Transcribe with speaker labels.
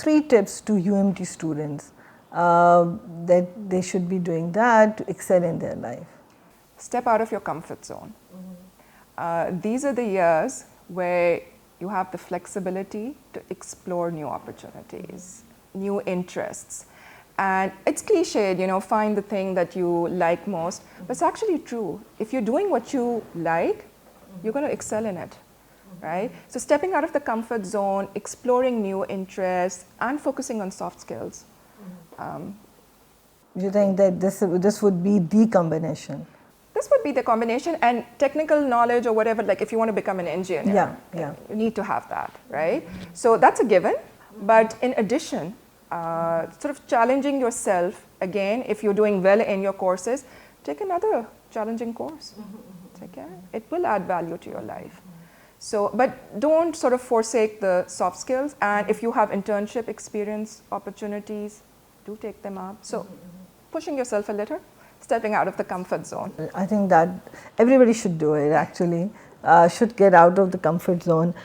Speaker 1: 3 tips to UMT students that they should be doing that to excel in their life.
Speaker 2: Step out of your comfort zone. These are the years where you have the flexibility to explore new opportunities, new interests. And it's cliched, you know, find the thing that you like most, but it's actually true. If you're doing what you like, you're going to excel in it, right? So stepping out of the comfort zone, exploring new interests, and focusing on soft skills.
Speaker 1: You think that this would be the combination?
Speaker 2: This would be the combination, and technical knowledge or whatever, like if you want to become an engineer, you need to have that, right? So that's a given, but in addition, sort of challenging yourself, again, if you're doing well in your courses, take another challenging course. Okay? It will add value to your life. So, but don't sort of forsake the soft skills, and if you have internship experience opportunities, do take them up. So pushing yourself a little, stepping out of the comfort zone.
Speaker 1: I think that everybody should do it actually, should get out of the comfort zone.